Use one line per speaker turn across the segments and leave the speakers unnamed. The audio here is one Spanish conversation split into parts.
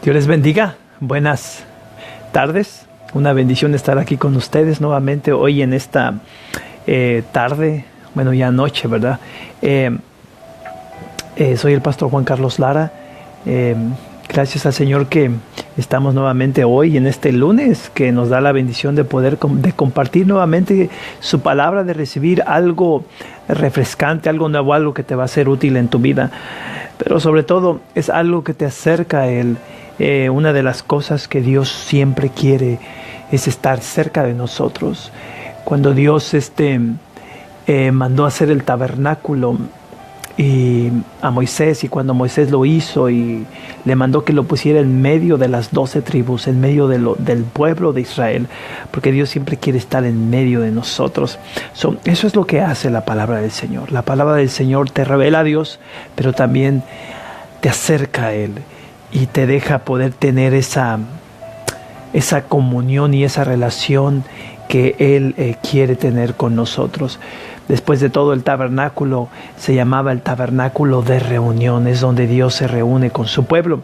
Dios les bendiga. Buenas tardes. Una bendición estar aquí con ustedes nuevamente hoy en esta tarde, bueno, ya noche, ¿verdad? Soy el pastor Juan Carlos Lara. Gracias al Señor que estamos nuevamente hoy en este lunes, que nos da la bendición de poder de compartir nuevamente su palabra, de recibir algo refrescante, algo nuevo, algo que te va a ser útil en tu vida. Pero sobre todo es algo que te acerca a Él. Una de las cosas que Dios siempre quiere es estar cerca de nosotros. Cuando Dios mandó a hacer el tabernáculo a Moisés, y cuando Moisés lo hizo y le mandó que lo pusiera en medio de las 12 tribus, en medio del pueblo de Israel, porque Dios siempre quiere estar en medio de nosotros. Eso es lo que hace la palabra del Señor. La palabra del Señor te revela a Dios, pero también te acerca a Él y te deja poder tener esa comunión y esa relación que Él quiere tener con nosotros. Después de todo, el tabernáculo se llamaba el tabernáculo de reuniones, donde Dios se reúne con su pueblo.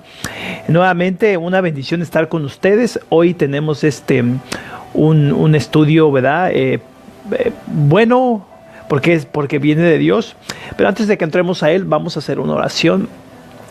Nuevamente, una bendición estar con ustedes. Hoy tenemos un estudio, ¿verdad? Bueno, porque viene de Dios. Pero antes de que entremos a Él, vamos a hacer una oración.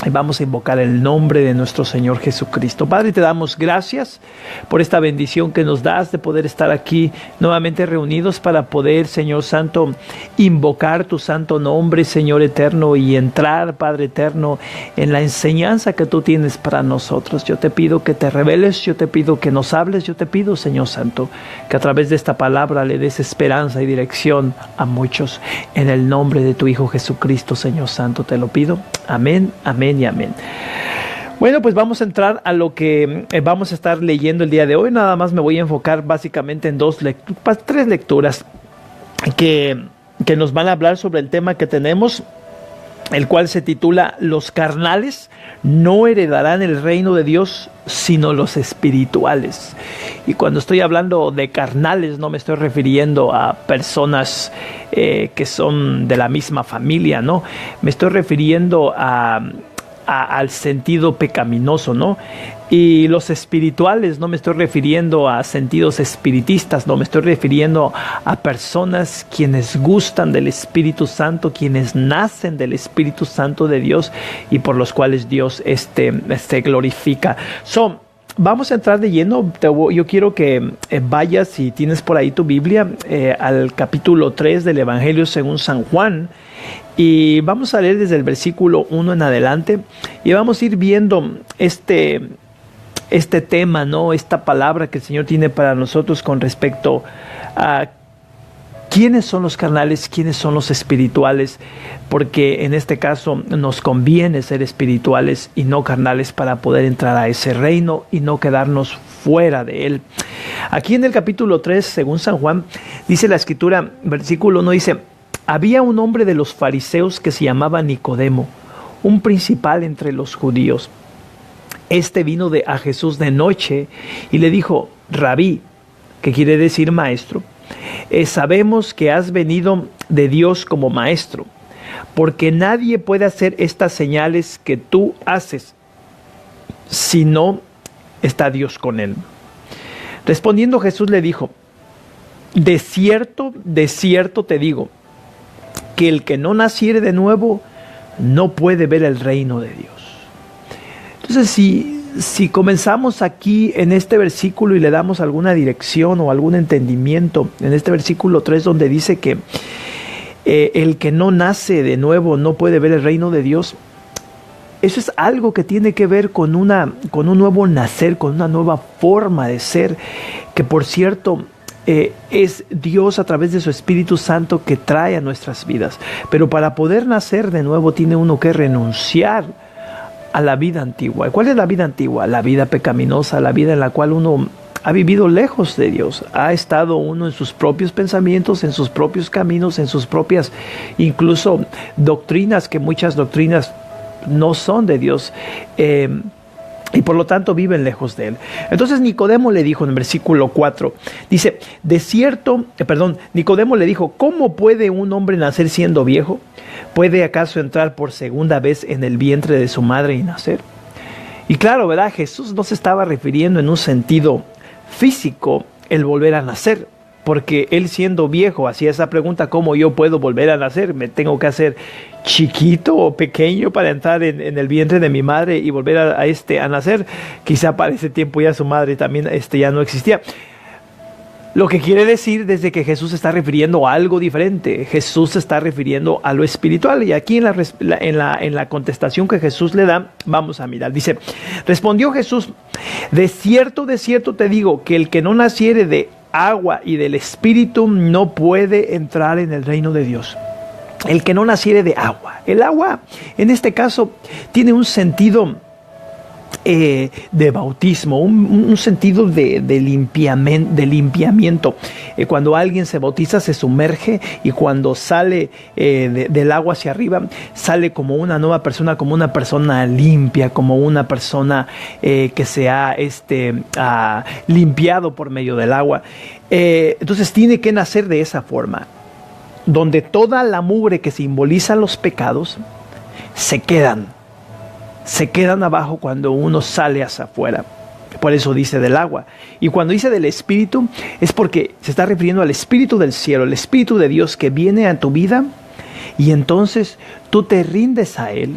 Y vamos a invocar el nombre de nuestro Señor Jesucristo. Padre, te damos gracias por esta bendición que nos das de poder estar aquí nuevamente reunidos para poder, Señor Santo, invocar tu santo nombre, Señor eterno, y entrar, Padre eterno, en la enseñanza que tú tienes para nosotros. Yo te pido que te reveles, yo te pido que nos hables, yo te pido, Señor Santo, que a través de esta palabra le des esperanza y dirección a muchos. En el nombre de tu Hijo Jesucristo, Señor Santo, te lo pido. Amén, amén y amén. Bueno, pues vamos a entrar a lo que vamos a estar leyendo el día de hoy. Nada más me voy a enfocar básicamente en tres lecturas que nos van a hablar sobre el tema que tenemos, el cual se titula Los carnales no heredarán el reino de Dios, sino los espirituales. Y cuando estoy hablando de carnales, no me estoy refiriendo a personas que son de la misma familia, ¿no? Me estoy refiriendo al sentido pecaminoso, ¿no? Y los espirituales, no me estoy refiriendo a sentidos espiritistas, no me estoy refiriendo a personas quienes gustan del Espíritu Santo, quienes nacen del Espíritu Santo de Dios y por los cuales Dios se glorifica. Vamos a entrar de lleno. Yo quiero que vayas, si tienes por ahí tu Biblia, al capítulo 3 del Evangelio según San Juan. Y vamos a leer desde el versículo 1 en adelante. Y vamos a ir viendo este tema, ¿no? Esta palabra que el Señor tiene para nosotros con respecto a quiénes son los carnales, quiénes son los espirituales, porque en este caso nos conviene ser espirituales y no carnales para poder entrar a ese reino y no quedarnos fuera de él. Aquí en el capítulo 3, según San Juan, dice la Escritura, versículo 1 dice: había un hombre de los fariseos que se llamaba Nicodemo, un principal entre los judíos. Este vino a Jesús de noche y le dijo: Rabí, que quiere decir maestro, sabemos que has venido de Dios como maestro, porque nadie puede hacer estas señales que tú haces si no está Dios con él. Respondiendo Jesús le dijo: de cierto te digo, que el que no naciere de nuevo no puede ver el reino de Dios. Entonces, si comenzamos aquí en este versículo y le damos alguna dirección o algún entendimiento, en este versículo 3 donde dice que el que no nace de nuevo no puede ver el reino de Dios, eso es algo que tiene que ver con un nuevo nacer, con una nueva forma de ser, que por cierto es Dios a través de su Espíritu Santo que trae a nuestras vidas. Pero para poder nacer de nuevo tiene uno que renunciar a la vida antigua. ¿Cuál es la vida antigua? La vida pecaminosa, la vida en la cual uno ha vivido lejos de Dios, ha estado uno en sus propios pensamientos, en sus propios caminos, en sus propias incluso doctrinas, que muchas doctrinas no son de Dios, y por lo tanto viven lejos de él. Entonces Nicodemo le dijo en el versículo 4, dice, Nicodemo le dijo: ¿cómo puede un hombre nacer siendo viejo? ¿Puede acaso entrar por segunda vez en el vientre de su madre y nacer? Y claro, ¿verdad? Jesús no se estaba refiriendo en un sentido físico el volver a nacer, porque él siendo viejo hacía esa pregunta: ¿cómo yo puedo volver a nacer? ¿Me tengo que hacer chiquito o pequeño para entrar en el vientre de mi madre y volver a nacer? Quizá para ese tiempo ya su madre también ya no existía. Lo que quiere decir desde que Jesús se está refiriendo a algo diferente. Jesús se está refiriendo a lo espiritual. Y aquí en la contestación que Jesús le da, vamos a mirar. Dice: respondió Jesús: de cierto te digo, que el que no naciere de agua y del Espíritu no puede entrar en el reino de Dios. El que no naciere de agua. El agua, en este caso, tiene un sentido de bautismo, un sentido de limpiamiento. Cuando alguien se bautiza, se sumerge, y cuando sale del agua hacia arriba, sale como una nueva persona, como una persona limpia, como una persona que se ha limpiado por medio del agua. Entonces tiene que nacer de esa forma, donde toda la mugre que simboliza los pecados se quedan abajo cuando uno sale hacia afuera. Por eso dice del agua. Y cuando dice del Espíritu, es porque se está refiriendo al Espíritu del cielo, el Espíritu de Dios que viene a tu vida, y entonces tú te rindes a Él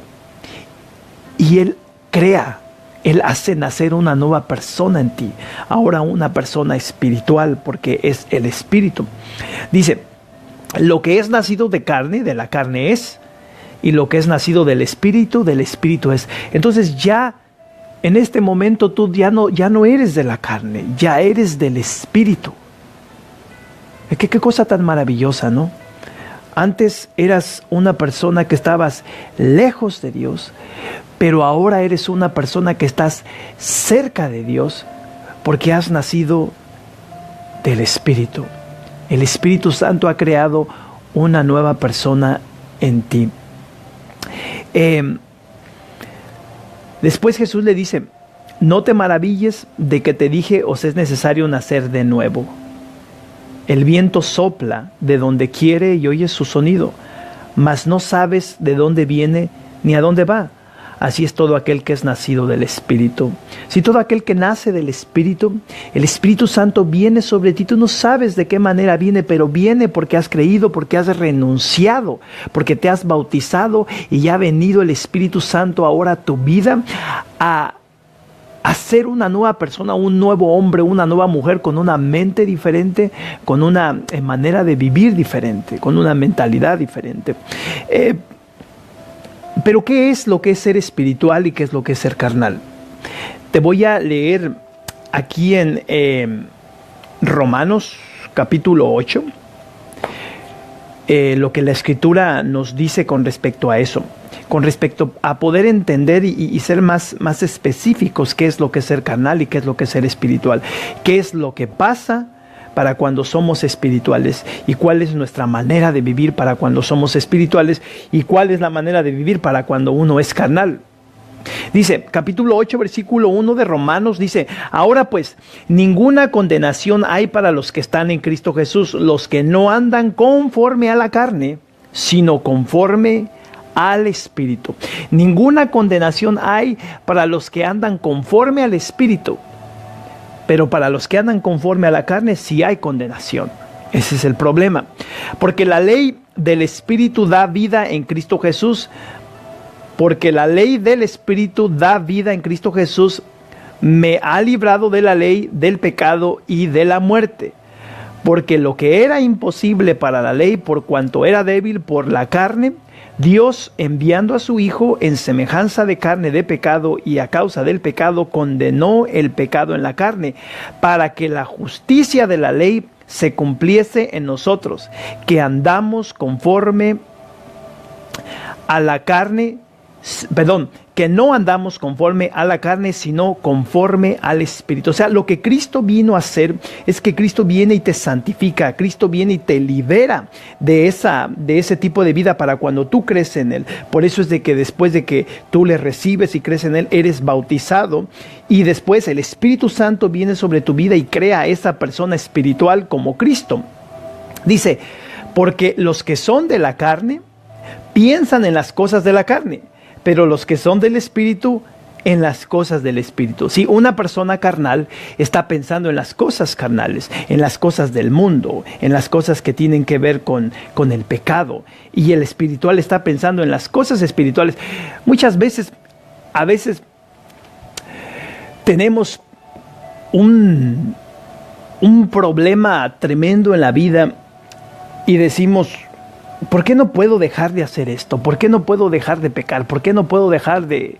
y Él crea, Él hace nacer una nueva persona en ti. Ahora una persona espiritual, porque es el Espíritu. Dice: lo que es nacido de carne, de la carne es, y lo que es nacido del Espíritu es. Entonces ya en este momento tú ya no eres de la carne, ya eres del Espíritu. Qué cosa tan maravillosa, ¿no? Antes eras una persona que estabas lejos de Dios, pero ahora eres una persona que estás cerca de Dios, porque has nacido del Espíritu. El Espíritu Santo ha creado una nueva persona en ti. Después Jesús le dice: no te maravilles de que te dije, os es necesario nacer de nuevo. El viento sopla de donde quiere y oyes su sonido, mas no sabes de dónde viene ni a dónde va. Así es todo aquel que es nacido del Espíritu. Si todo aquel que nace del Espíritu, el Espíritu Santo viene sobre ti. Tú no sabes de qué manera viene, pero viene porque has creído, porque has renunciado, porque te has bautizado, y ya ha venido el Espíritu Santo ahora a tu vida a ser una nueva persona, un nuevo hombre, una nueva mujer, con una mente diferente, con una manera de vivir diferente, con una mentalidad diferente. Pero ¿qué es lo que es ser espiritual y qué es lo que es ser carnal? Te voy a leer aquí en Romanos capítulo 8, lo que la Escritura nos dice con respecto a eso, con respecto a poder entender y ser más específicos qué es lo que es ser carnal y qué es lo que es ser espiritual, qué es lo que pasa para cuando somos espirituales, y cuál es nuestra manera de vivir para cuando somos espirituales, y cuál es la manera de vivir para cuando uno es carnal. Dice, capítulo 8, versículo 1 de Romanos, dice: ahora pues, ninguna condenación hay para los que están en Cristo Jesús, los que no andan conforme a la carne, sino conforme al Espíritu. Ninguna condenación hay para los que andan conforme al Espíritu, pero para los que andan conforme a la carne sí hay condenación. Ese es el problema, porque la ley del Espíritu da vida en Cristo Jesús, porque la ley del Espíritu da vida en Cristo Jesús me ha librado de la ley, del pecado y de la muerte. Porque lo que era imposible para la ley, por cuanto era débil por la carne, Dios, enviando a su Hijo en semejanza de carne de pecado, y a causa del pecado condenó el pecado en la carne, para que la justicia de la ley se cumpliese en nosotros, que andamos conforme a la carne, que no andamos conforme a la carne, sino conforme al Espíritu. O sea, lo que Cristo vino a hacer es que Cristo viene y te santifica, Cristo viene y te libera de ese tipo de vida para cuando tú crees en Él. Por eso es de que después de que tú le recibes y crees en Él, eres bautizado, y después el Espíritu Santo viene sobre tu vida y crea a esa persona espiritual como Cristo. Dice, porque los que son de la carne piensan en las cosas de la carne, pero los que son del Espíritu en las cosas del Espíritu. Si una persona carnal está pensando en las cosas carnales, en las cosas del mundo, en las cosas que tienen que ver con el pecado, y el espiritual está pensando en las cosas espirituales, a veces tenemos un problema tremendo en la vida y decimos, ¿por qué no puedo dejar de hacer esto? ¿Por qué no puedo dejar de pecar? ¿Por qué no puedo dejar de...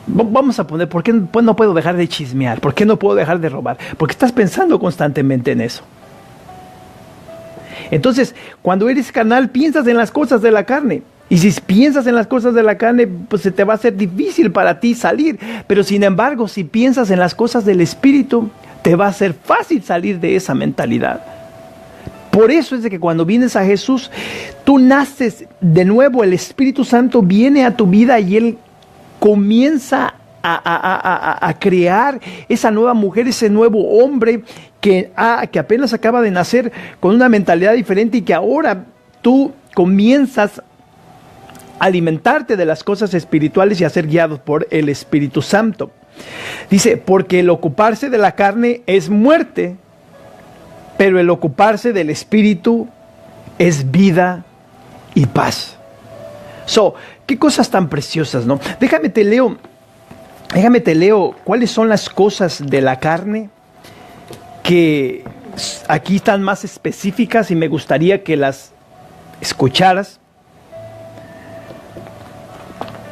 Vamos a poner, ¿por qué no puedo dejar de chismear? ¿Por qué no puedo dejar de robar? Porque estás pensando constantemente en eso. Entonces, cuando eres carnal, piensas en las cosas de la carne. Y si piensas en las cosas de la carne, pues se te va a hacer difícil para ti salir. Pero sin embargo, si piensas en las cosas del Espíritu, te va a ser fácil salir de esa mentalidad. Por eso es de que cuando vienes a Jesús, tú naces de nuevo, el Espíritu Santo viene a tu vida y Él comienza a crear esa nueva mujer, ese nuevo hombre que apenas acaba de nacer con una mentalidad diferente y que ahora tú comienzas a alimentarte de las cosas espirituales y a ser guiados por el Espíritu Santo. Dice, porque el ocuparse de la carne es muerte, pero el ocuparse del Espíritu es vida y paz. Qué cosas tan preciosas, ¿no? Déjame te leo cuáles son las cosas de la carne que aquí están más específicas y me gustaría que las escucharas.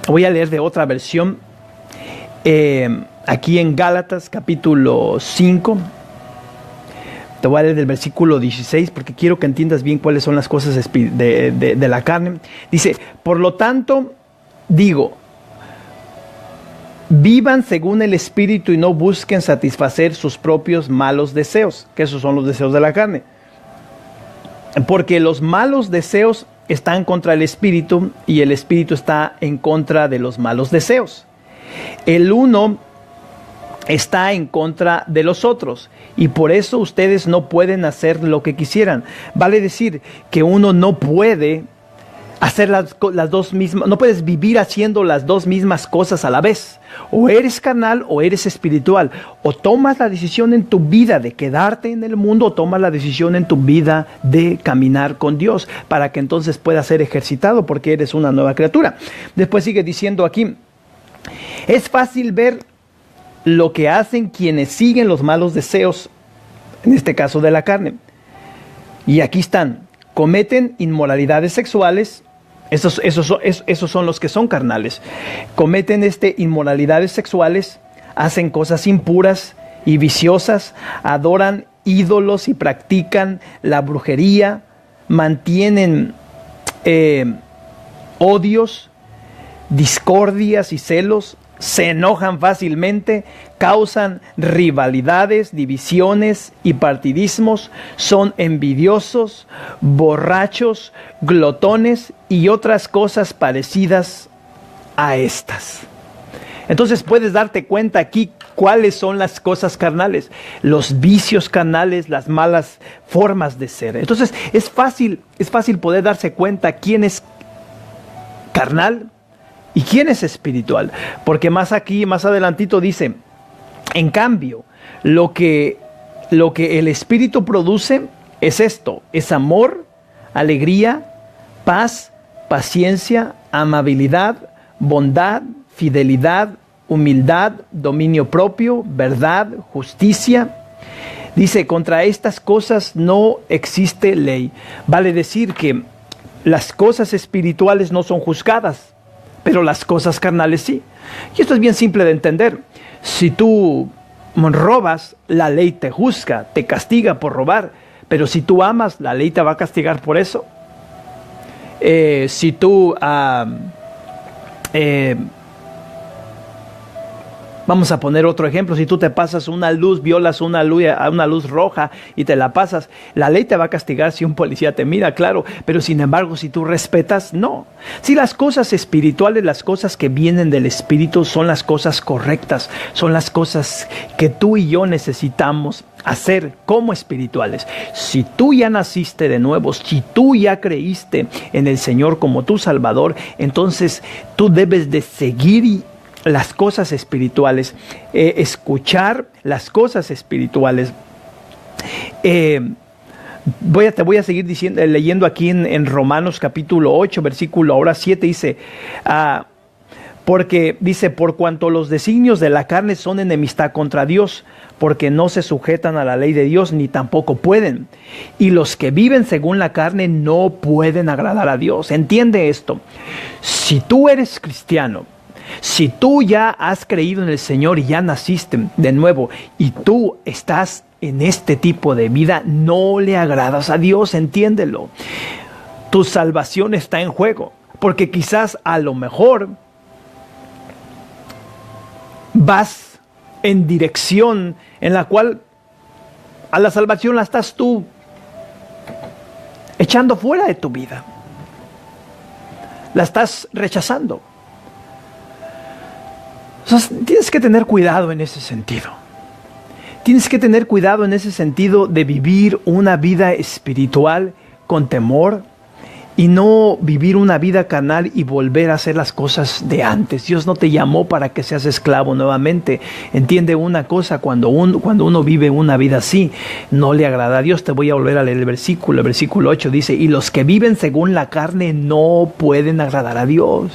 Voy a leer de otra versión. Aquí en Gálatas capítulo 5. Te voy a leer del versículo 16 porque quiero que entiendas bien cuáles son las cosas de la carne. Dice, por lo tanto, digo, vivan según el Espíritu y no busquen satisfacer sus propios malos deseos, que esos son los deseos de la carne. Porque los malos deseos están contra el Espíritu y el Espíritu está en contra de los malos deseos. El uno está en contra de los otros y por eso ustedes no pueden hacer lo que quisieran. Vale decir que uno no puede hacer las dos mismas, no puedes vivir haciendo las dos mismas cosas a la vez. O eres carnal o eres espiritual. O tomas la decisión en tu vida de quedarte en el mundo o tomas la decisión en tu vida de caminar con Dios para que entonces puedas ser ejercitado porque eres una nueva criatura. Después sigue diciendo aquí, es fácil ver lo que hacen quienes siguen los malos deseos, en este caso de la carne. Y aquí están, cometen inmoralidades sexuales, esos son los que son carnales, cometen inmoralidades sexuales, hacen cosas impuras y viciosas, adoran ídolos y practican la brujería, mantienen odios, discordias y celos, se enojan fácilmente, causan rivalidades, divisiones y partidismos, son envidiosos, borrachos, glotones y otras cosas parecidas a estas. Entonces puedes darte cuenta aquí cuáles son las cosas carnales, los vicios carnales, las malas formas de ser. Entonces es fácil poder darse cuenta quién es carnal ¿y quién es espiritual? Porque más adelantito dice, en cambio, lo que el Espíritu produce es esto, es amor, alegría, paz, paciencia, amabilidad, bondad, fidelidad, humildad, dominio propio, verdad, justicia. Dice, contra estas cosas no existe ley. Vale decir que las cosas espirituales no son juzgadas, pero las cosas carnales sí. Y esto es bien simple de entender. Si tú robas, la ley te juzga, te castiga por robar. Pero si tú amas, la ley te va a castigar por eso. Si tú... vamos a poner otro ejemplo. Si tú te pasas una luz, violas una luz roja y te la pasas, la ley te va a castigar si un policía te mira, claro. Pero sin embargo, si tú respetas, no. Si las cosas espirituales, las cosas que vienen del Espíritu son las cosas correctas, son las cosas que tú y yo necesitamos hacer como espirituales. Si tú ya naciste de nuevo, si tú ya creíste en el Señor como tu Salvador, entonces tú debes de seguir las cosas espirituales, escuchar las cosas espirituales. Te voy a seguir leyendo aquí en Romanos capítulo 8, versículo ahora 7, dice, porque dice, por cuanto los designios de la carne son enemistad contra Dios, porque no se sujetan a la ley de Dios, ni tampoco pueden. Y los que viven según la carne no pueden agradar a Dios. Entiende esto. Si tú eres cristiano, si tú ya has creído en el Señor y ya naciste de nuevo, y tú estás en este tipo de vida, no le agradas a Dios, entiéndelo. Tu salvación está en juego, porque quizás a lo mejor vas en dirección en la cual a la salvación la estás tú echando fuera de tu vida. La estás rechazando. Entonces, tienes que tener cuidado en ese sentido. Tienes que tener cuidado en ese sentido de vivir una vida espiritual con temor y no vivir una vida carnal y volver a hacer las cosas de antes. Dios no te llamó para que seas esclavo nuevamente. Entiende una cosa, cuando uno vive una vida así, no le agrada a Dios. Te voy a volver a leer el versículo 8 dice, y los que viven según la carne no pueden agradar a Dios.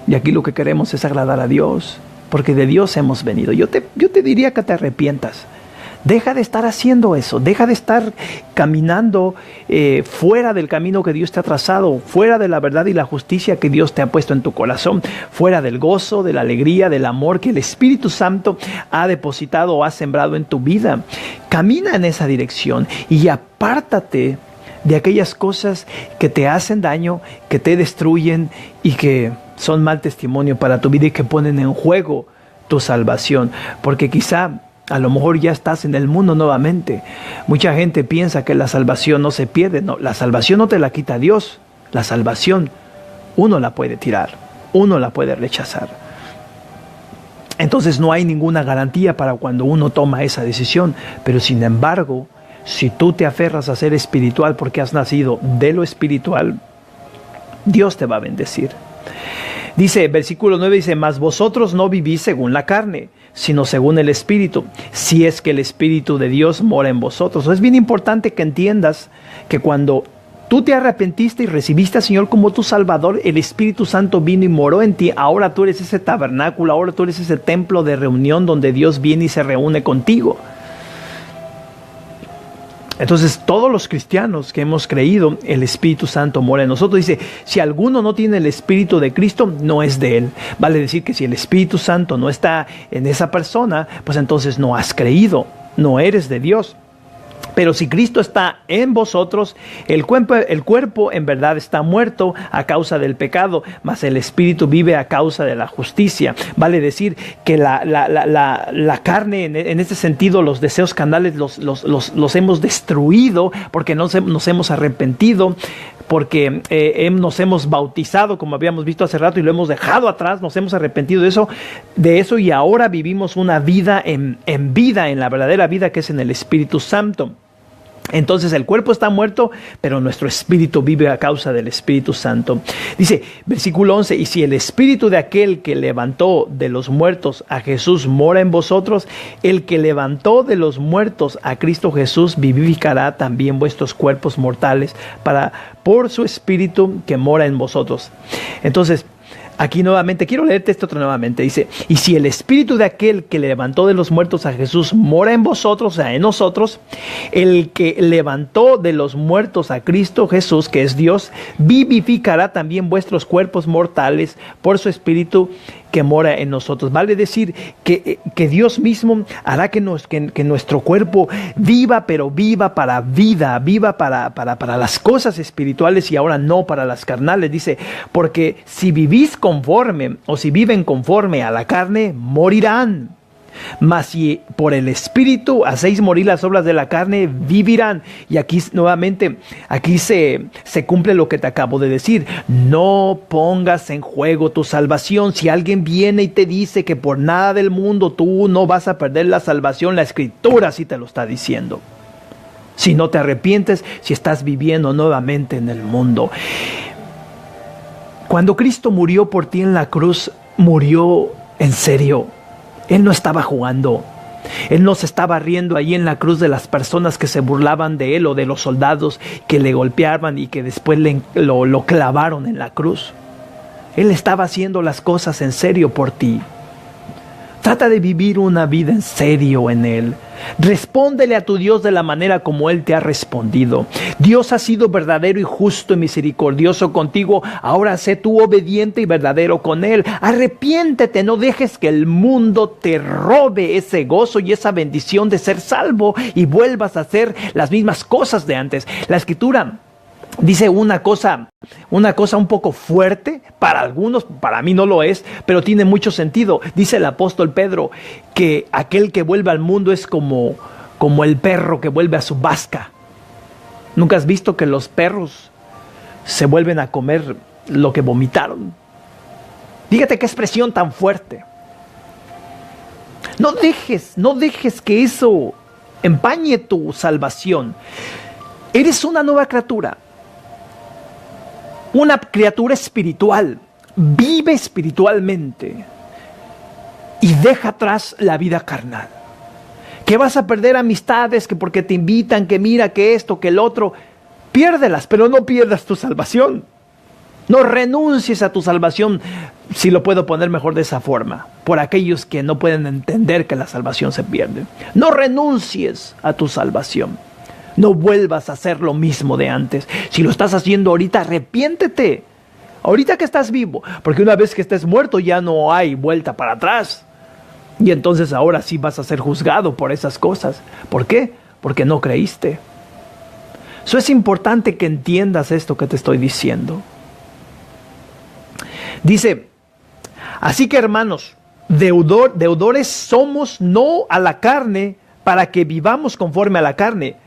Y aquí lo que queremos es agradar a Dios, porque de Dios hemos venido. Yo te diría que te arrepientas. Deja de estar haciendo eso, deja de estar caminando fuera del camino que Dios te ha trazado, fuera de la verdad y la justicia que Dios te ha puesto en tu corazón, fuera del gozo, de la alegría, del amor que el Espíritu Santo ha depositado o ha sembrado en tu vida. Camina en esa dirección y apártate de aquellas cosas que te hacen daño, que te destruyen y que son mal testimonio para tu vida y que ponen en juego tu salvación, porque quizá a lo mejor ya estás en el mundo nuevamente. Mucha gente piensa que la salvación no se pierde. No, la salvación no te la quita Dios. La salvación uno la puede tirar, uno la puede rechazar. Entonces no hay ninguna garantía para cuando uno toma esa decisión, pero sin embargo, si tú te aferras a ser espiritual porque has nacido de lo espiritual, Dios te va a bendecir. Dice, versículo 9 dice, mas vosotros no vivís según la carne, sino según el Espíritu, si es que el Espíritu de Dios mora en vosotros. Es bien importante que entiendas que cuando tú te arrepentiste y recibiste al Señor como tu Salvador, el Espíritu Santo vino y moró en ti. Ahora tú eres ese tabernáculo, ahora tú eres ese templo de reunión donde Dios viene y se reúne contigo. Entonces, todos los cristianos que hemos creído, el Espíritu Santo mora en nosotros. Dice, si alguno no tiene el Espíritu de Cristo, no es de él. Vale decir que si el Espíritu Santo no está en esa persona, pues entonces no has creído, no eres de Dios. Pero si Cristo está en vosotros, el cuerpo en verdad está muerto a causa del pecado, mas el Espíritu vive a causa de la justicia. Vale decir que la carne, en este sentido, los deseos carnales los hemos destruido porque nos hemos arrepentido, porque nos hemos bautizado, como habíamos visto hace rato, y lo hemos dejado atrás, nos hemos arrepentido de eso y ahora vivimos una vida en la verdadera vida que es en el Espíritu Santo. Entonces el cuerpo está muerto, pero nuestro espíritu vive a causa del Espíritu Santo. Dice, versículo 11, y si el espíritu de aquel que levantó de los muertos a Jesús mora en vosotros, el que levantó de los muertos a Cristo Jesús vivificará también vuestros cuerpos mortales por su espíritu que mora en vosotros. Entonces, aquí nuevamente, quiero leerte esto nuevamente. Dice, y si el espíritu de aquel que levantó de los muertos a Jesús mora en vosotros, o sea, en nosotros, el que levantó de los muertos a Cristo Jesús, que es Dios, vivificará también vuestros cuerpos mortales por su espíritu que mora en nosotros. Vale decir que Dios mismo hará que nuestro cuerpo viva, pero viva para vida, viva para las cosas espirituales y ahora no para las carnales. Dice, porque si vivís conforme o si viven conforme a la carne, morirán. Mas si por el Espíritu hacéis morir las obras de la carne, vivirán. Y aquí nuevamente, aquí se cumple lo que te acabo de decir. No pongas en juego tu salvación. Si alguien viene y te dice que por nada del mundo tú no vas a perder la salvación, la Escritura sí te lo está diciendo. Si no te arrepientes, si estás viviendo nuevamente en el mundo. Cuando Cristo murió por ti en la cruz, murió En serio, Él no estaba jugando. Él no se estaba riendo ahí en la cruz de las personas que se burlaban de Él o de los soldados que le golpeaban y que después lo clavaron en la cruz. Él estaba haciendo las cosas en serio por ti. Trata de vivir una vida en serio en Él. Respóndele a tu Dios de la manera como Él te ha respondido. Dios ha sido verdadero y justo y misericordioso contigo. Ahora sé tú obediente y verdadero con Él. Arrepiéntete, no dejes que el mundo te robe ese gozo y esa bendición de ser salvo y vuelvas a hacer las mismas cosas de antes. La Escritura dice una cosa un poco fuerte para algunos, para mí no lo es, pero tiene mucho sentido. Dice el apóstol Pedro que aquel que vuelve al mundo es como el perro que vuelve a su vasca. ¿Nunca has visto que los perros se vuelven a comer lo que vomitaron? Fíjate qué expresión tan fuerte. No dejes que eso empañe tu salvación. Eres una nueva criatura. Una criatura espiritual. Vive espiritualmente y deja atrás la vida carnal. Que vas a perder amistades, que porque te invitan, que mira, que esto, que el otro. Piérdelas, pero no pierdas tu salvación. No renuncies a tu salvación, si lo puedo poner mejor de esa forma, por aquellos que no pueden entender que la salvación se pierde. No renuncies a tu salvación. No vuelvas a hacer lo mismo de antes. Si lo estás haciendo ahorita, arrepiéntete. Ahorita que estás vivo. Porque una vez que estés muerto ya no hay vuelta para atrás. Y entonces ahora sí vas a ser juzgado por esas cosas. ¿Por qué? Porque no creíste. Eso es importante que entiendas esto que te estoy diciendo. Dice, así que hermanos, deudores somos no a la carne para que vivamos conforme a la carne.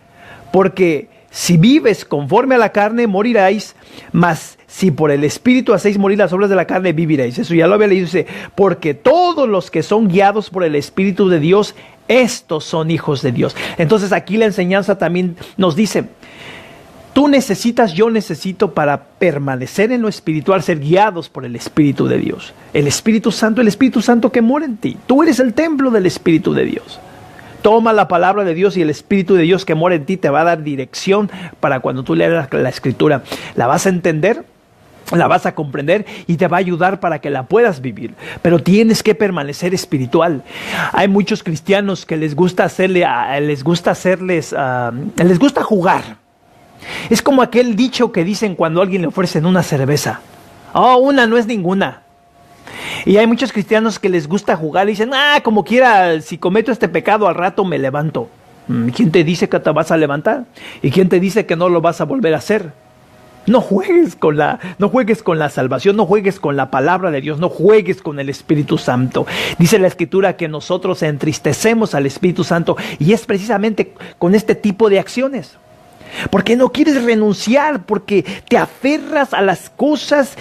Porque si vives conforme a la carne, moriráis, mas si por el Espíritu hacéis morir las obras de la carne, viviréis. Eso ya lo había leído, dice, porque todos los que son guiados por el Espíritu de Dios, estos son hijos de Dios. Entonces aquí la enseñanza también nos dice, tú necesitas, yo necesito para permanecer en lo espiritual, ser guiados por el Espíritu de Dios. El Espíritu Santo que mora en ti. Tú eres el templo del Espíritu de Dios. Toma la palabra de Dios y el Espíritu de Dios que mora en ti te va a dar dirección para cuando tú leas la Escritura. La vas a entender, la vas a comprender y te va a ayudar para que la puedas vivir. Pero tienes que permanecer espiritual. Hay muchos cristianos que les gusta jugar. Es como aquel dicho que dicen cuando a alguien le ofrecen una cerveza. Oh, una no es ninguna. Y hay muchos cristianos que les gusta jugar y dicen, como quiera, si cometo este pecado al rato me levanto. ¿Quién te dice que te vas a levantar? ¿Y quién te dice que no lo vas a volver a hacer? No juegues con la salvación, no juegues con la palabra de Dios, no juegues con el Espíritu Santo. Dice la Escritura que nosotros entristecemos al Espíritu Santo y es precisamente con este tipo de acciones. Porque no quieres renunciar, porque te aferras a las cosas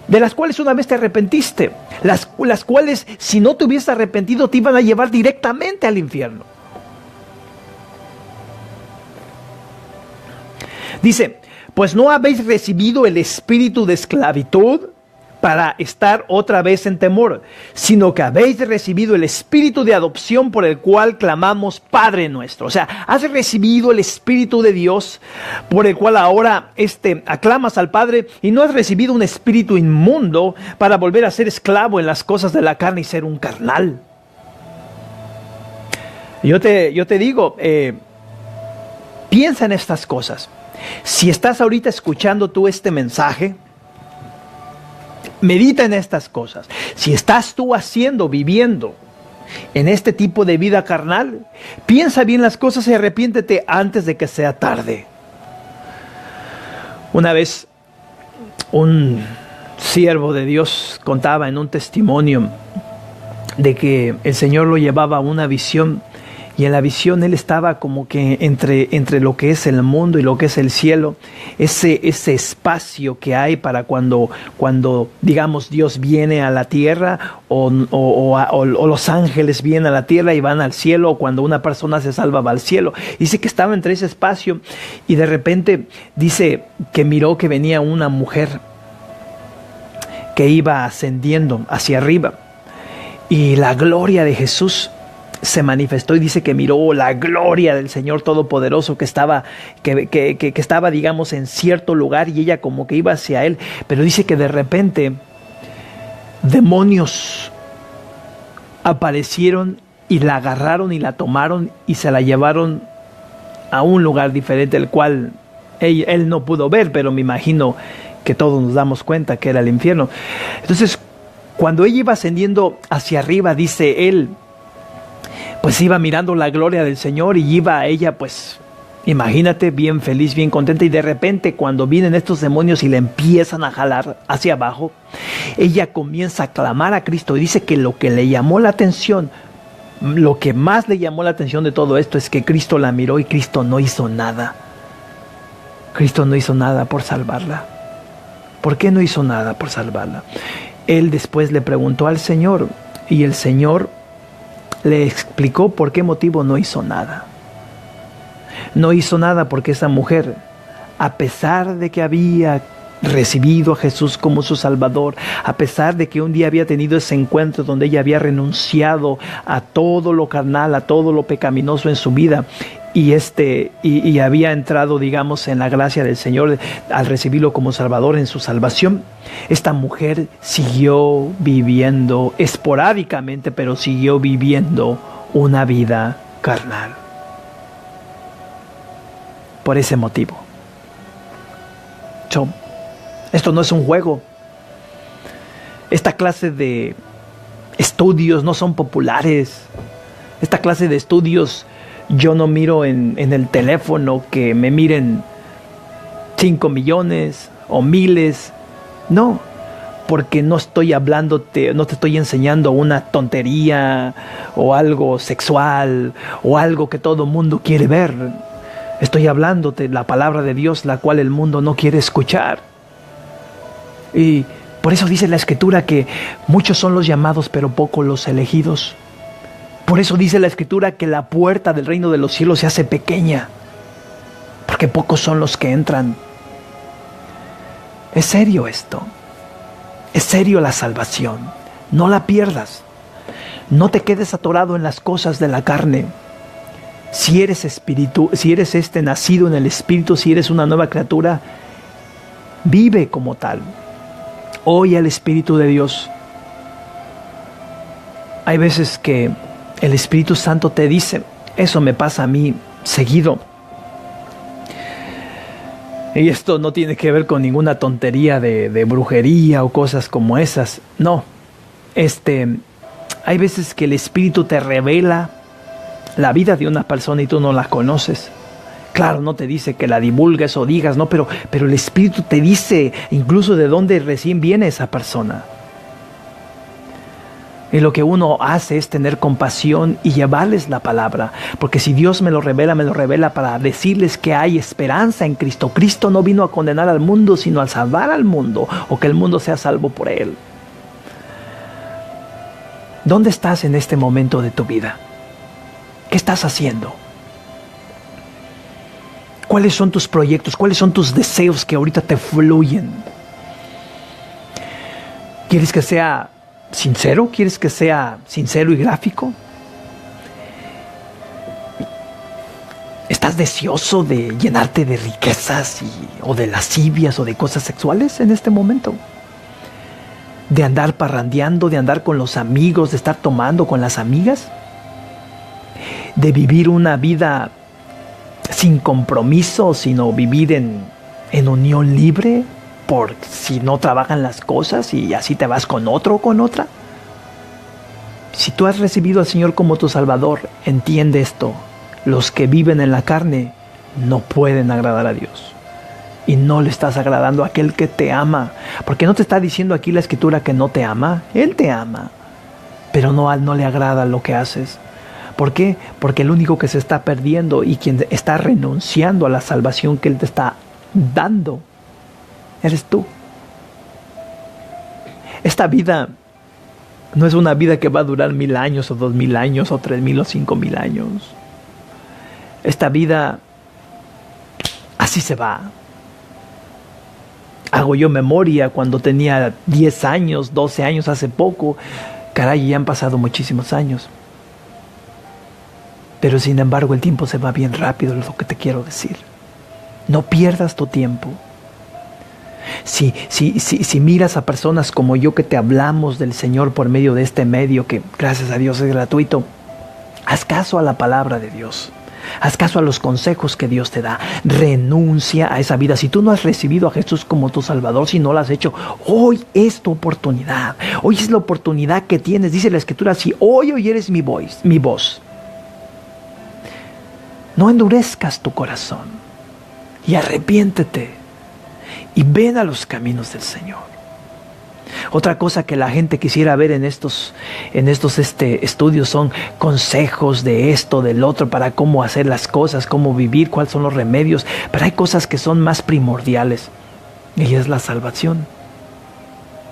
de las cuales una vez te arrepentiste, las cuales si no te hubieses arrepentido te iban a llevar directamente al infierno. Dice, pues no habéis recibido el espíritu de esclavitud para estar otra vez en temor, sino que habéis recibido el espíritu de adopción por el cual clamamos Padre nuestro. O sea, has recibido el Espíritu de Dios por el cual ahora aclamas al Padre y no has recibido un espíritu inmundo para volver a ser esclavo en las cosas de la carne y ser un carnal. Yo te digo, piensa en estas cosas. Si estás ahorita escuchando tú este mensaje, medita en estas cosas. Si estás tú viviendo en este tipo de vida carnal, piensa bien las cosas y arrepiéntete antes de que sea tarde. Una vez un siervo de Dios contaba en un testimonio de que el Señor lo llevaba a una visión. Y en la visión él estaba como que entre lo que es el mundo y lo que es el cielo, ese espacio que hay para cuando digamos Dios viene a la tierra o los ángeles vienen a la tierra y van al cielo, o cuando una persona se salva va al cielo. Dice que estaba entre ese espacio y de repente dice que miró que venía una mujer que iba ascendiendo hacia arriba. y la gloria de Jesús se manifestó, y dice que miró la gloria del Señor Todopoderoso que estaba, estaba, digamos, en cierto lugar, y ella como que iba hacia él, pero dice que de repente demonios aparecieron y la agarraron y la tomaron y se la llevaron a un lugar diferente, el cual él no pudo ver, pero me imagino que todos nos damos cuenta que era el infierno. Entonces, cuando ella iba ascendiendo hacia arriba, dice él, pues iba mirando la gloria del Señor, y iba ella, pues, imagínate, bien feliz, bien contenta, y de repente cuando vienen estos demonios y le empiezan a jalar hacia abajo, ella comienza a clamar a Cristo, y dice que lo que le llamó la atención, lo que más le llamó la atención de todo esto, es que Cristo la miró y Cristo no hizo nada. Cristo no hizo nada por salvarla. ¿Por qué no hizo nada por salvarla? Él después le preguntó al Señor, y el Señor le explicó por qué motivo no hizo nada. No hizo nada porque esa mujer, a pesar de que había recibido a Jesús como su Salvador, a pesar de que un día había tenido ese encuentro donde ella había renunciado a todo lo carnal, a todo lo pecaminoso en su vida, y había entrado, digamos, en la gracia del Señor al recibirlo como Salvador en su salvación, esta mujer siguió viviendo esporádicamente, pero siguió viviendo una vida carnal. Por ese motivo. Esto no es un juego. Esta clase de estudios no son populares. Esta clase de estudios, yo no miro en el teléfono que me miren 5 millones o miles. No, porque no estoy hablándote, no te estoy enseñando una tontería o algo sexual o algo que todo mundo quiere ver. Estoy hablándote la palabra de Dios, la cual el mundo no quiere escuchar. Y por eso dice la Escritura que muchos son los llamados, pero pocos los elegidos. Por eso dice la Escritura que la puerta del reino de los cielos se hace pequeña, porque pocos son los que entran. Es serio esto. Es serio la salvación. No la pierdas. No te quedes atorado en las cosas de la carne. Si eres espíritu, si eres nacido en el Espíritu, si eres una nueva criatura, vive como tal. Oye al Espíritu de Dios. Hay veces que el Espíritu Santo te dice, eso me pasa a mí seguido. Y esto no tiene que ver con ninguna tontería de brujería o cosas como esas. No. Hay veces que el Espíritu te revela la vida de una persona y tú no la conoces. Claro, no te dice que la divulgues o digas, no, pero el Espíritu te dice incluso de dónde recién viene esa persona. Y lo que uno hace es tener compasión y llevarles la palabra. Porque si Dios me lo revela para decirles que hay esperanza en Cristo. Cristo no vino a condenar al mundo, sino a salvar al mundo, o que el mundo sea salvo por Él. ¿Dónde estás en este momento de tu vida? ¿Qué estás haciendo? ¿Cuáles son tus proyectos? ¿Cuáles son tus deseos que ahorita te fluyen? ¿Quieres que sea sincero? ¿Quieres que sea sincero y gráfico? ¿Estás deseoso de llenarte de riquezas o de lascivias o de cosas sexuales en este momento? ¿De andar parrandeando, de andar con los amigos, de estar tomando con las amigas? ¿De vivir una vida sin compromiso, sino vivir en unión libre? Por si no trabajan las cosas y así te vas con otro o con otra. Si tú has recibido al Señor como tu Salvador, entiende esto. Los que viven en la carne no pueden agradar a Dios. Y no le estás agradando a aquel que te ama. Porque no te está diciendo aquí la Escritura que no te ama. Él te ama. Pero no le agrada lo que haces. ¿Por qué? Porque el único que se está perdiendo y quien está renunciando a la salvación que Él te está dando, eres tú. Esta vida no es una vida que va a durar 1000 años o 2000 años o 3000 o 5000 años. Esta vida así se va. Hago yo memoria cuando tenía 10 años, 12 años, hace poco. Caray, ya han pasado muchísimos años. Pero sin embargo el tiempo se va bien rápido, es lo que te quiero decir. No pierdas tu tiempo. Si miras a personas como yo que te hablamos del Señor por medio de este medio, que gracias a Dios es gratuito, haz caso a la palabra de Dios. Haz caso a los consejos que Dios te da. Renuncia a esa vida. Si tú no has recibido a Jesús como tu Salvador, si no lo has hecho, hoy es tu oportunidad. Hoy es la oportunidad que tienes. Dice la Escritura, si hoy oyeres mi voz, no endurezcas tu corazón y arrepiéntete y ven a los caminos del Señor. Otra cosa que la gente quisiera ver en estos estudios son consejos de esto, del otro, para cómo hacer las cosas, cómo vivir, cuáles son los remedios. Pero hay cosas que son más primordiales, y es la salvación.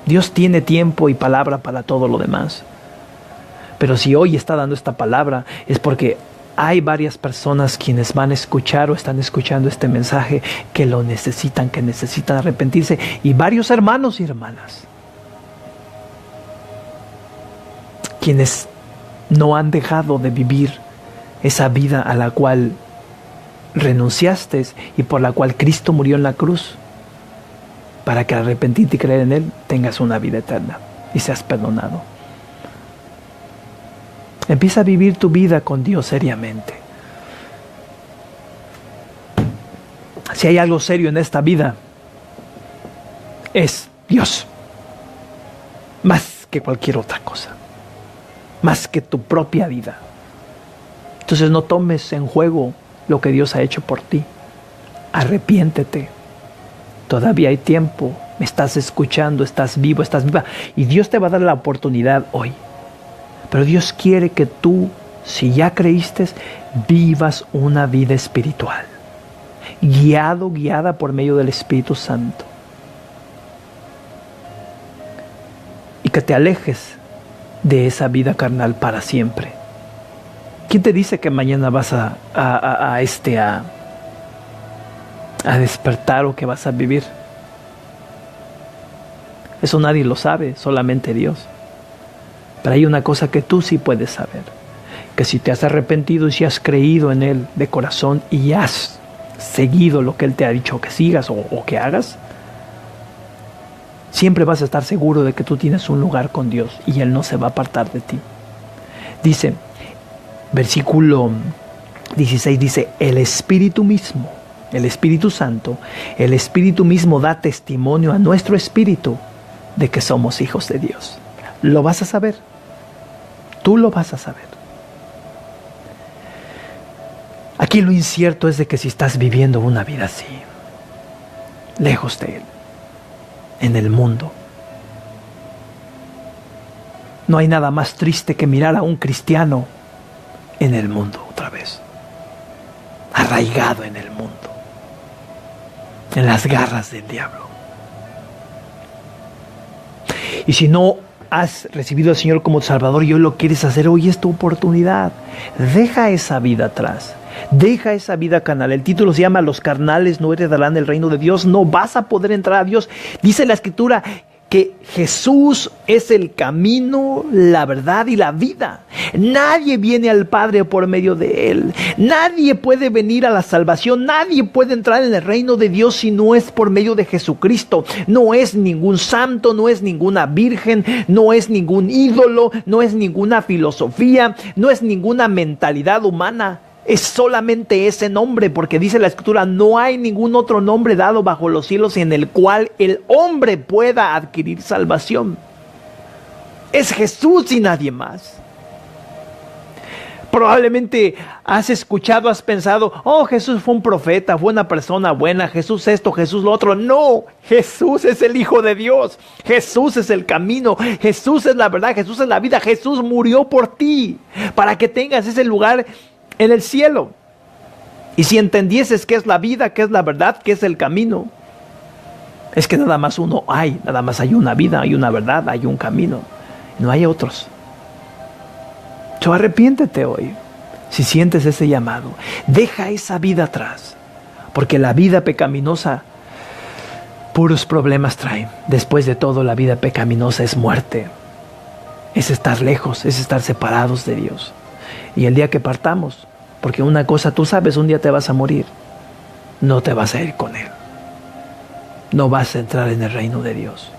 Dios tiene tiempo y palabra para todo lo demás. Pero si hoy está dando esta palabra, es porque hay varias personas quienes van a escuchar o están escuchando este mensaje que lo necesitan, que necesitan arrepentirse, y varios hermanos y hermanas quienes no han dejado de vivir esa vida a la cual renunciaste y por la cual Cristo murió en la cruz, para que al arrepentirte y creer en Él tengas una vida eterna y seas perdonado. Empieza a vivir tu vida con Dios seriamente. Si hay algo serio en esta vida, es Dios, más que cualquier otra cosa, más que tu propia vida. Entonces no tomes en juego lo que Dios ha hecho por ti. Arrepiéntete. Todavía hay tiempo. Me estás escuchando, estás vivo, estás viva. Y Dios te va a dar la oportunidad hoy. Pero Dios quiere que tú, si ya creíste, vivas una vida espiritual. Guiada por medio del Espíritu Santo. Y que te alejes de esa vida carnal para siempre. ¿Quién te dice que mañana vas a despertar o que vas a vivir? Eso nadie lo sabe, solamente Dios. Pero hay una cosa que tú sí puedes saber, que si te has arrepentido y si has creído en Él de corazón y has seguido lo que Él te ha dicho que sigas o que hagas, siempre vas a estar seguro de que tú tienes un lugar con Dios y Él no se va a apartar de ti. Dice, versículo 16 dice, el Espíritu mismo, el Espíritu Santo, el Espíritu mismo da testimonio a nuestro espíritu de que somos hijos de Dios. Lo vas a saber. Tú lo vas a saber. Aquí lo incierto es de que si estás viviendo una vida así, lejos de Él, en el mundo, no hay nada más triste que mirar a un cristiano en el mundo otra vez, arraigado en el mundo, en las garras del diablo. Y si no has recibido al Señor como Salvador y hoy lo quieres hacer, hoy es tu oportunidad. Deja esa vida atrás. Deja esa vida carnal. El título se llama Los carnales no heredarán el reino de Dios. No vas a poder entrar a Dios. Dice la Escritura que Jesús es el camino, la verdad y la vida. Nadie viene al Padre por medio de Él. Nadie puede venir a la salvación. Nadie puede entrar en el reino de Dios si no es por medio de Jesucristo. No es ningún santo, no es ninguna virgen, no es ningún ídolo, no es ninguna filosofía, no es ninguna mentalidad humana. Es solamente ese nombre, porque dice la Escritura, no hay ningún otro nombre dado bajo los cielos en el cual el hombre pueda adquirir salvación. Es Jesús y nadie más. Probablemente has escuchado, has pensado, oh, Jesús fue un profeta, fue una persona buena, Jesús esto, Jesús lo otro. No, Jesús es el Hijo de Dios. Jesús es el camino, Jesús es la verdad, Jesús es la vida. Jesús murió por ti, para que tengas ese lugar en el cielo. Y si entendieses qué es la vida, qué es la verdad, qué es el camino, es que nada más uno hay, nada más hay una vida, hay una verdad, hay un camino, no hay otros. So, arrepiéntete hoy si sientes ese llamado. Deja esa vida atrás, porque la vida pecaminosa puros problemas trae. Después de todo, la vida pecaminosa es muerte. es estar lejos, es estar separados de Dios. Y el día que partamos, porque una cosa tú sabes, un día te vas a morir, no te vas a ir con Él. No vas a entrar en el reino de Dios.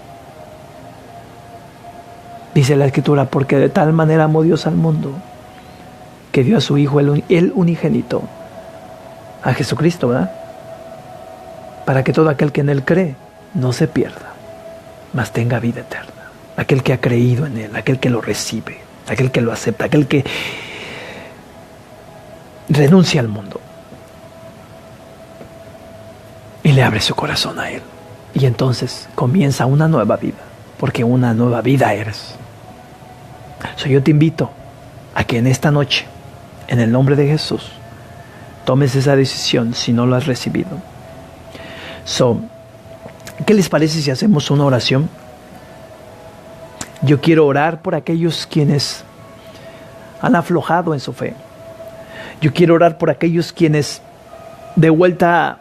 Dice la Escritura, porque de tal manera amó Dios al mundo, que dio a su Hijo, el unigénito, a Jesucristo, ¿verdad? Para que todo aquel que en Él cree no se pierda, mas tenga vida eterna. Aquel que ha creído en Él, aquel que lo recibe, aquel que lo acepta, aquel que renuncia al mundo y le abre su corazón a Él. Y entonces comienza una nueva vida, porque una nueva vida eres. Yo te invito a que en esta noche, en el nombre de Jesús, tomes esa decisión si no lo has recibido. ¿Qué les parece si hacemos una oración? Yo quiero orar por aquellos quienes han aflojado en su fe. Yo quiero orar por aquellos quienes de vuelta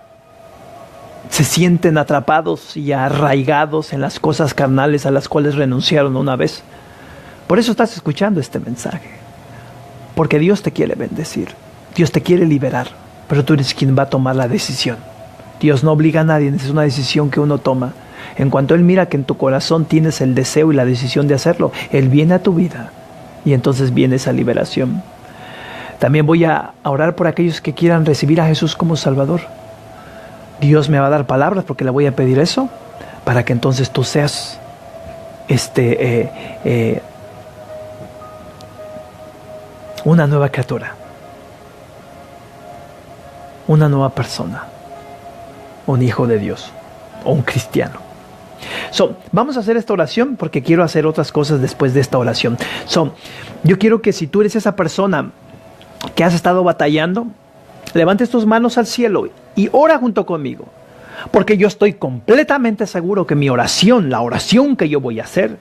se sienten atrapados y arraigados en las cosas carnales a las cuales renunciaron una vez. Por eso estás escuchando este mensaje. Porque Dios te quiere bendecir. Dios te quiere liberar. Pero tú eres quien va a tomar la decisión. Dios no obliga a nadie, es una decisión que uno toma. En cuanto Él mira que en tu corazón tienes el deseo y la decisión de hacerlo, Él viene a tu vida y entonces viene esa liberación. También voy a orar por aquellos que quieran recibir a Jesús como Salvador. Dios me va a dar palabras porque le voy a pedir eso, para que entonces tú seas una nueva criatura, una nueva persona, un hijo de Dios o un cristiano. Vamos a hacer esta oración porque quiero hacer otras cosas después de esta oración. Yo quiero que si tú eres esa persona que has estado batallando, levantes tus manos al cielo y ora junto conmigo. Porque yo estoy completamente seguro que mi oración, la oración que yo voy a hacer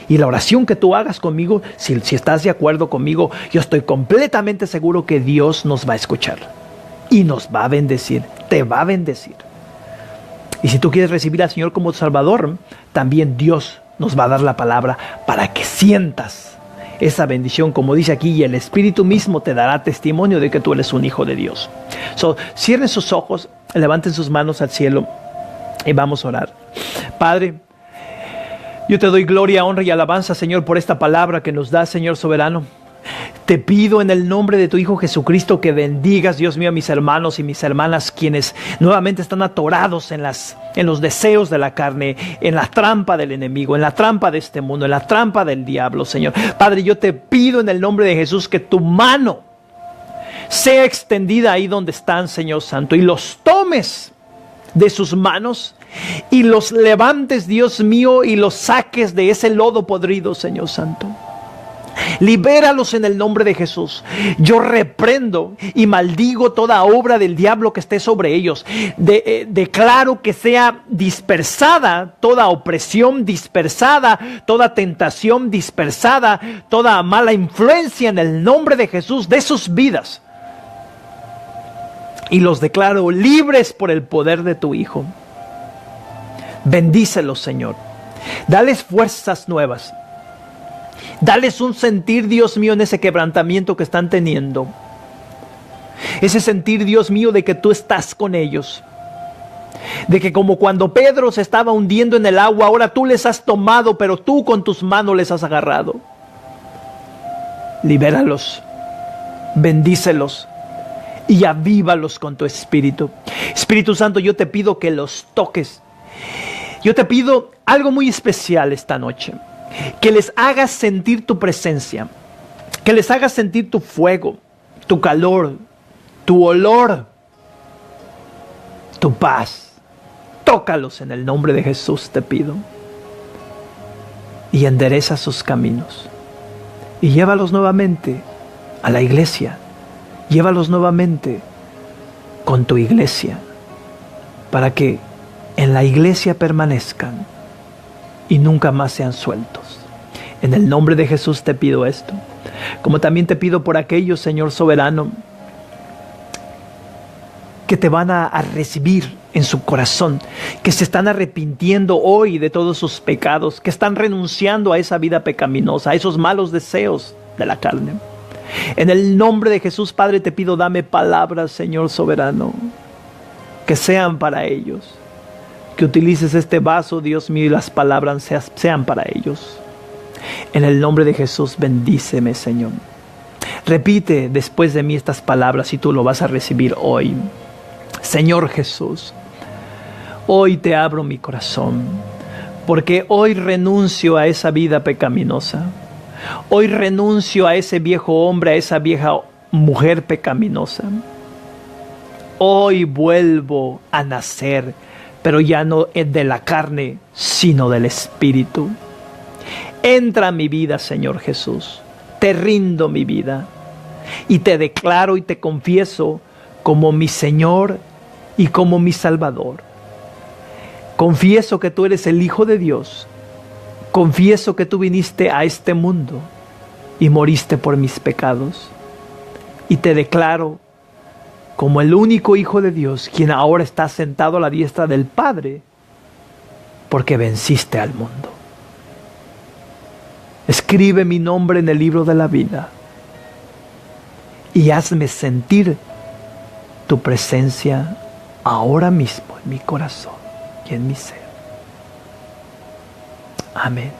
y la oración que tú hagas conmigo, si estás de acuerdo conmigo, yo estoy completamente seguro que Dios nos va a escuchar y nos va a bendecir, te va a bendecir. Y si tú quieres recibir al Señor como Salvador, también Dios nos va a dar la palabra para que sientas esa bendición, como dice aquí, y el Espíritu mismo te dará testimonio de que tú eres un hijo de Dios. Cierren sus ojos, levanten sus manos al cielo y vamos a orar. Padre, yo te doy gloria, honra y alabanza, Señor, por esta palabra que nos da, Señor soberano. Te pido en el nombre de tu Hijo Jesucristo que bendigas, Dios mío, a mis hermanos y mis hermanas quienes nuevamente están atorados en los deseos de la carne, en la trampa del enemigo, en la trampa de este mundo, en la trampa del diablo, Señor. Padre, yo te pido en el nombre de Jesús que tu mano sea extendida ahí donde están, Señor Santo, y los tomes de sus manos y los levantes, Dios mío, y los saques de ese lodo podrido, Señor Santo. Libéralos en el nombre de Jesús. Yo reprendo y maldigo toda obra del diablo que esté sobre ellos. Declaro que sea dispersada toda opresión, dispersada toda tentación, dispersada toda mala influencia en el nombre de Jesús de sus vidas. Y los declaro libres por el poder de tu Hijo. Bendícelos, Señor. Dales fuerzas nuevas. Dales un sentir, Dios mío, en ese quebrantamiento que están teniendo. Ese sentir, Dios mío, de que tú estás con ellos. De que como cuando Pedro se estaba hundiendo en el agua, ahora tú les has tomado, pero tú con tus manos les has agarrado. Libéralos, bendícelos y avívalos con tu Espíritu. Espíritu Santo, yo te pido que los toques. Yo te pido algo muy especial esta noche. Que les hagas sentir tu presencia, que les hagas sentir tu fuego, tu calor, tu olor, tu paz. Tócalos en el nombre de Jesús, te pido. Y endereza sus caminos. Y llévalos nuevamente a la iglesia. Llévalos nuevamente con tu iglesia, para que en la iglesia permanezcan y nunca más sean sueltos. En el nombre de Jesús te pido esto. Como también te pido por aquellos, Señor soberano, que te van a recibir en su corazón, que se están arrepintiendo hoy de todos sus pecados, que están renunciando a esa vida pecaminosa, a esos malos deseos de la carne. En el nombre de Jesús, Padre, te pido, dame palabras, Señor soberano, que sean para ellos. Que utilices este vaso, Dios mío, y las palabras sean para ellos. En el nombre de Jesús, bendíceme, Señor. Repite después de mí estas palabras y tú lo vas a recibir hoy. Señor Jesús, hoy te abro mi corazón, porque hoy renuncio a esa vida pecaminosa. Hoy renuncio a ese viejo hombre, a esa vieja mujer pecaminosa. Hoy vuelvo a nacer, pero ya no de la carne, sino del Espíritu. Entra a mi vida, Señor Jesús. Te rindo mi vida y te declaro y te confieso como mi Señor y como mi Salvador. Confieso que tú eres el Hijo de Dios. Confieso que tú viniste a este mundo y moriste por mis pecados. Y te declaro como el único Hijo de Dios, quien ahora está sentado a la diestra del Padre, porque venciste al mundo. Escribe mi nombre en el libro de la vida y hazme sentir tu presencia ahora mismo en mi corazón y en mi ser. Amén.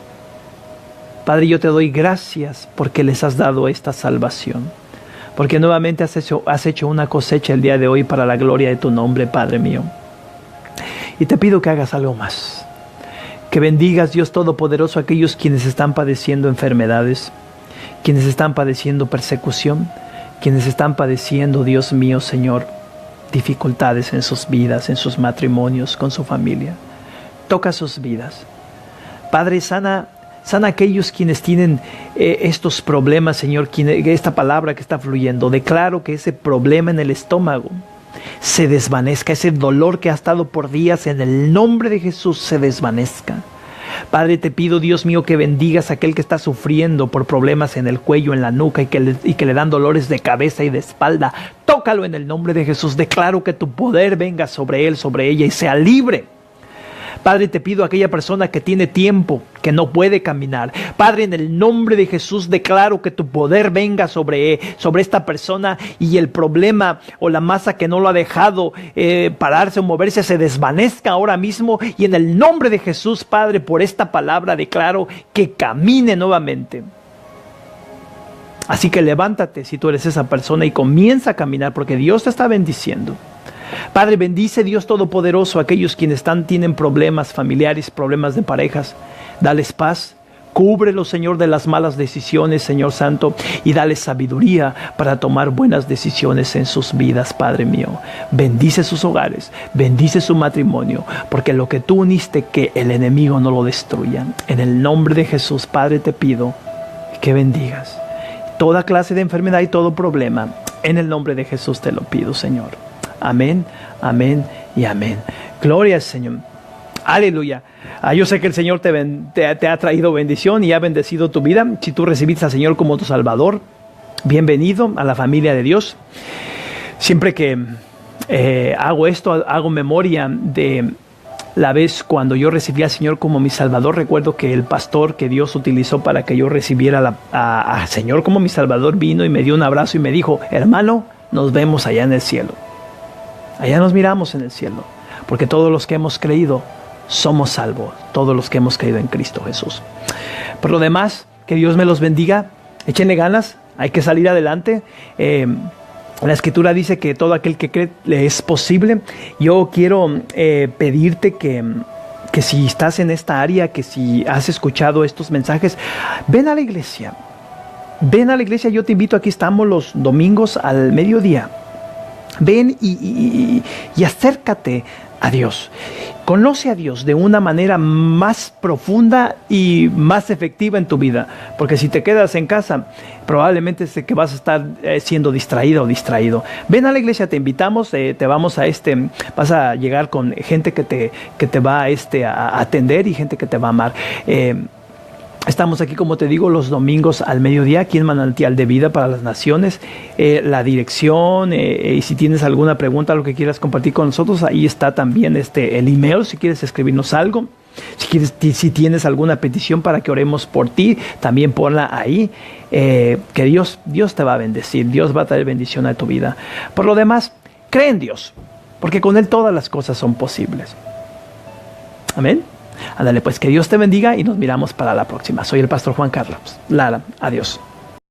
Padre, yo te doy gracias porque les has dado esta salvación, porque nuevamente has hecho una cosecha el día de hoy para la gloria de tu nombre, Padre mío. Y te pido que hagas algo más. Que bendigas, Dios Todopoderoso, a aquellos quienes están padeciendo enfermedades, quienes están padeciendo persecución, quienes están padeciendo, Dios mío, Señor, dificultades en sus vidas, en sus matrimonios, con su familia. Toca sus vidas. Padre, sana a aquellos quienes tienen estos problemas, Señor, esta palabra que está fluyendo. Declaro que ese problema en el estómago se desvanezca, ese dolor que ha estado por días, en el nombre de Jesús se desvanezca. Padre, te pido, Dios mío, que bendigas a aquel que está sufriendo por problemas en el cuello, en la nuca y que le dan dolores de cabeza y de espalda. Tócalo en el nombre de Jesús. Declaro que tu poder venga sobre él, sobre ella y sea libre. Padre, te pido a aquella persona que tiene tiempo, que no puede caminar. Padre, en el nombre de Jesús declaro que tu poder venga sobre esta persona y el problema o la masa que no lo ha dejado pararse o moverse se desvanezca ahora mismo. Y en el nombre de Jesús, Padre, por esta palabra declaro que camine nuevamente. Así que levántate si tú eres esa persona y comienza a caminar porque Dios te está bendiciendo. Padre, bendice, Dios Todopoderoso, a aquellos quienes tienen problemas familiares, problemas de parejas. Dales paz, cúbrelos, Señor, de las malas decisiones, Señor Santo, y dales sabiduría para tomar buenas decisiones en sus vidas, Padre mío. Bendice sus hogares, bendice su matrimonio, porque lo que tú uniste, que el enemigo no lo destruya. En el nombre de Jesús, Padre, te pido que bendigas toda clase de enfermedad y todo problema. En el nombre de Jesús te lo pido, Señor. Amén, amén y amén. Gloria al Señor. Aleluya. Yo sé que el Señor te ha traído bendición y ha bendecido tu vida. Si tú recibiste al Señor como tu Salvador, bienvenido a la familia de Dios. Siempre que hago esto, hago memoria de la vez cuando yo recibí al Señor como mi Salvador. Recuerdo que el pastor que Dios utilizó para que yo recibiera al Señor como mi Salvador vino y me dio un abrazo y me dijo: hermano, nos vemos allá en el cielo. Allá nos miramos en el cielo, porque todos los que hemos creído somos salvos, todos los que hemos creído en Cristo Jesús. Por lo demás, que Dios me los bendiga, échenle ganas, hay que salir adelante. La Escritura dice que todo aquel que cree le es posible. Yo quiero pedirte que si estás en esta área, que si has escuchado estos mensajes, ven a la iglesia. Ven a la iglesia, yo te invito, aquí estamos los domingos al mediodía. Ven y acércate a Dios. Conoce a Dios de una manera más profunda y más efectiva en tu vida. Porque si te quedas en casa, probablemente es que vas a estar siendo distraída o distraído. Ven a la iglesia, te invitamos, vas a llegar con gente que te va a atender y gente que te va a amar. Estamos aquí, como te digo, los domingos al mediodía, aquí en Manantial de Vida para las Naciones. La dirección, y si tienes alguna pregunta, lo que quieras compartir con nosotros, ahí está también el email, si quieres escribirnos algo. Si tienes alguna petición para que oremos por ti, también ponla ahí. Que Dios te va a bendecir, Dios va a traer bendición a tu vida. Por lo demás, cree en Dios, porque con Él todas las cosas son posibles. Amén. Ándale, pues que Dios te bendiga y nos miramos para la próxima. Soy el pastor Juan Carlos Lara. Adiós.